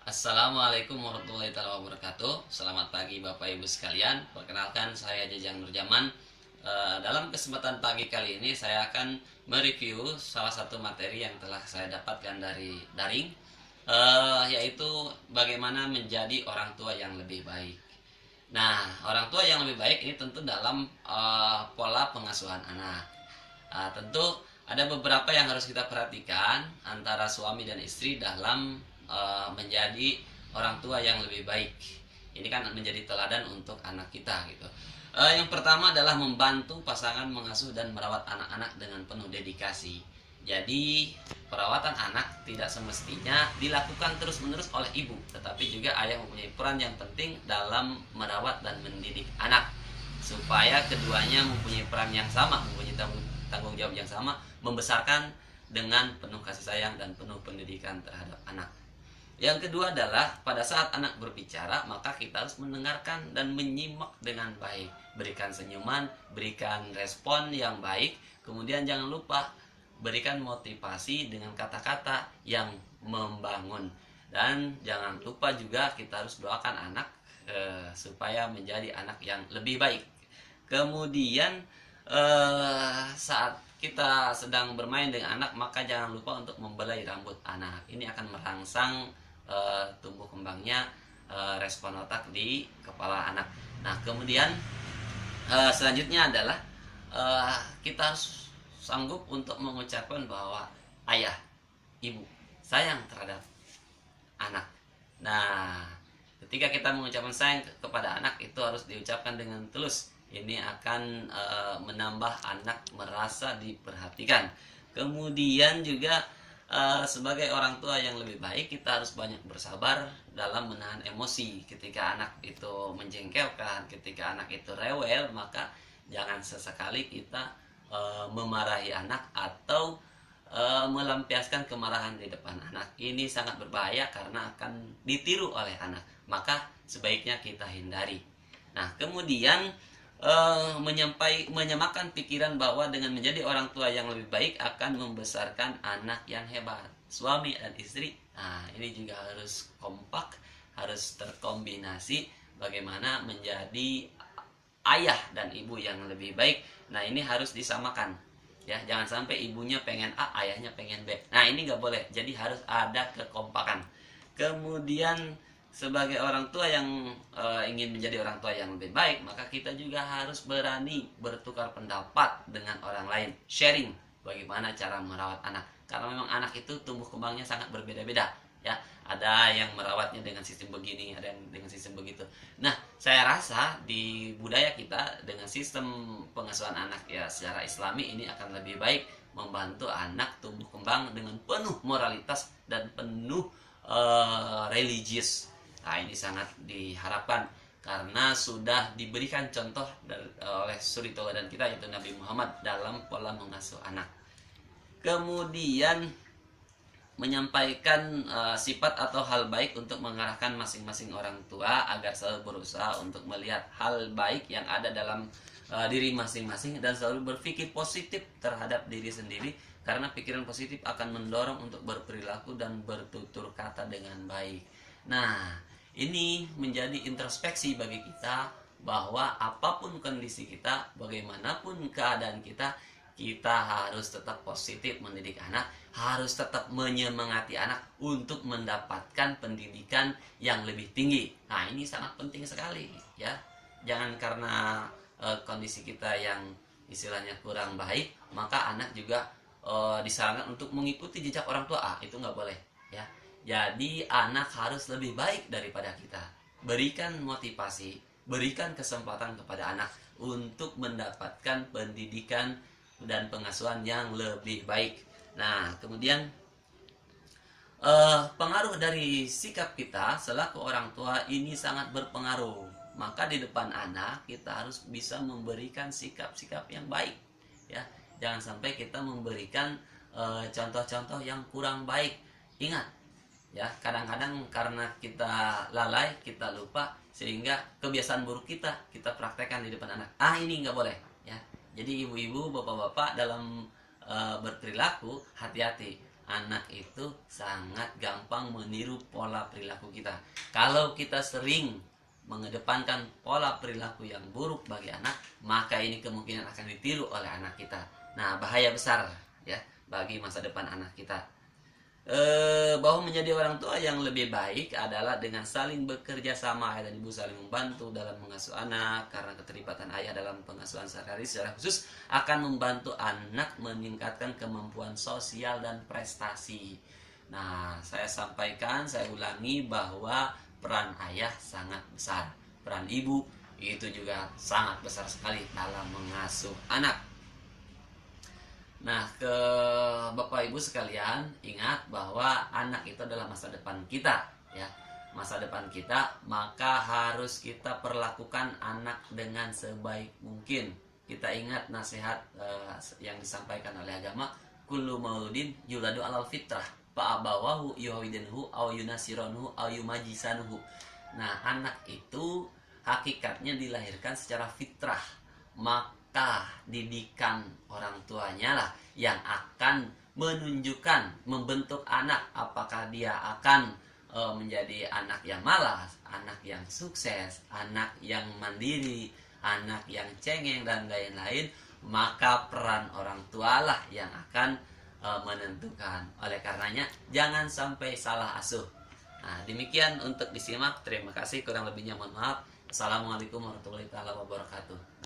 Assalamualaikum warahmatullahi wabarakatuh. Selamat pagi Bapak Ibu sekalian. Perkenalkan saya Jajang Nurjaman. Dalam kesempatan pagi kali ini saya akan mereview salah satu materi yang telah saya dapatkan dari daring, yaitu bagaimana menjadi orang tua yang lebih baik. Nah, orang tua yang lebih baik ini tentu dalam pola pengasuhan anak. Tentu ada beberapa yang harus kita perhatikan antara suami dan istri dalam menjadi orang tua yang lebih baik. Ini kan menjadi teladan untuk anak kita gitu. Yang pertama adalah membantu pasangan mengasuh dan merawat anak-anak dengan penuh dedikasi. Jadi perawatan anak tidak semestinya dilakukan terus-menerus oleh ibu, tetapi juga ayah mempunyai peran yang penting dalam merawat dan mendidik anak, supaya keduanya mempunyai peran yang sama, mempunyai tanggung jawab yang sama, membesarkan dengan penuh kasih sayang dan penuh pendidikan terhadap anak. Yang kedua adalah pada saat anak berbicara, maka kita harus mendengarkan dan menyimak dengan baik. Berikan senyuman, berikan respon yang baik, kemudian jangan lupa berikan motivasi dengan kata-kata yang membangun. Dan jangan lupa juga kita harus doakan anak supaya menjadi anak yang lebih baik. Kemudian saat kita sedang bermain dengan anak, maka jangan lupa untuk membelai rambut anak. Ini akan merangsang tumbuh kembangnya respon otak di kepala anak. Nah, kemudian selanjutnya adalah kita harus sanggup untuk mengucapkan bahwa ayah, ibu sayang terhadap anak. Nah, ketika kita mengucapkan sayang kepada anak, itu harus diucapkan dengan tulus. Ini akan menambah anak merasa diperhatikan. Kemudian juga sebagai orang tua yang lebih baik, kita harus banyak bersabar dalam menahan emosi. Ketika anak itu menjengkelkan, ketika anak itu rewel, maka jangan sesekali kita memarahi anak atau melampiaskan kemarahan di depan anak. Ini sangat berbahaya karena akan ditiru oleh anak. Maka sebaiknya kita hindari. Nah, kemudian menyamakan pikiran bahwa dengan menjadi orang tua yang lebih baik akan membesarkan anak yang hebat. Suami dan istri, nah ini juga harus kompak, harus terkombinasi bagaimana menjadi ayah dan ibu yang lebih baik. Nah, ini harus disamakan ya, jangan sampai ibunya pengen A, ayahnya pengen B. Nah, ini nggak boleh, jadi harus ada kekompakan. Kemudian sebagai orang tua yang ingin menjadi orang tua yang lebih baik, maka kita juga harus berani bertukar pendapat dengan orang lain, sharing bagaimana cara merawat anak, karena memang anak itu tumbuh kembangnya sangat berbeda-beda ya. Ada yang merawatnya dengan sistem begini, ada yang dengan sistem begitu. Nah, saya rasa di budaya kita dengan sistem pengasuhan anak ya secara islami ini akan lebih baik, membantu anak tumbuh kembang dengan penuh moralitas dan penuh religius. Nah, ini sangat diharapkan karena sudah diberikan contoh oleh suri tauladan kita, yaitu Nabi Muhammad, dalam pola mengasuh anak. Kemudian menyampaikan sifat atau hal baik untuk mengarahkan masing-masing orang tua agar selalu berusaha untuk melihat hal baik yang ada dalam diri masing-masing dan selalu berpikir positif terhadap diri sendiri, karena pikiran positif akan mendorong untuk berperilaku dan bertutur kata dengan baik. Nah, ini menjadi introspeksi bagi kita bahwa apapun kondisi kita, bagaimanapun keadaan kita, kita harus tetap positif mendidik anak, harus tetap menyemangati anak untuk mendapatkan pendidikan yang lebih tinggi. Nah, ini sangat penting sekali ya. Jangan karena kondisi kita yang istilahnya kurang baik, maka anak juga disarankan untuk mengikuti jejak orang tua. Itu nggak boleh ya. Jadi anak harus lebih baik daripada kita. Berikan motivasi, berikan kesempatan kepada anak untuk mendapatkan pendidikan dan pengasuhan yang lebih baik. Nah, kemudian pengaruh dari sikap kita selaku orang tua ini sangat berpengaruh. Maka di depan anak kita harus bisa memberikan sikap-sikap yang baik ya. Jangan sampai kita memberikan contoh-contoh yang kurang baik. Ingat ya, kadang-kadang karena kita lalai, kita lupa, sehingga kebiasaan buruk kita praktekkan di depan anak. Ini nggak boleh ya. Jadi ibu-ibu, bapak-bapak dalam berperilaku hati-hati. anak itu sangat gampang meniru pola perilaku kita. Kalau kita sering mengedepankan pola perilaku yang buruk bagi anak, maka ini kemungkinan akan ditiru oleh anak kita. Nah, bahaya besar ya bagi masa depan anak kita. Bahwa menjadi orang tua yang lebih baik adalah dengan saling bekerja sama, ayah dan ibu saling membantu dalam mengasuh anak, karena keterlibatan ayah dalam pengasuhan sehari-hari secara khusus akan membantu anak meningkatkan kemampuan sosial dan prestasi. Nah, saya sampaikan, saya ulangi bahwa peran ayah sangat besar, peran ibu itu juga sangat besar sekali dalam mengasuh anak. Nah, ke Bapak Ibu sekalian, ingat bahwa anak itu adalah masa depan kita, ya. Masa depan kita, maka harus kita perlakukan anak dengan sebaik mungkin. Kita ingat nasihat yang disampaikan oleh agama, kullu mauludin yuladu alal fitrah, fa'abawahu yuhawidinhu aw yunasironhu aw yumajisanuhu. Nah, anak itu hakikatnya dilahirkan secara fitrah, maka didikan orang tuanya lah yang akan menunjukkan, membentuk anak, apakah dia akan menjadi anak yang malas, anak yang sukses, anak yang mandiri, anak yang cengeng dan lain-lain. Maka peran orang tua lah yang akan menentukan. Oleh karenanya jangan sampai salah asuh. Nah, demikian untuk disimak. Terima kasih, kurang lebihnya mohon maaf. Assalamualaikum warahmatullahi wabarakatuh.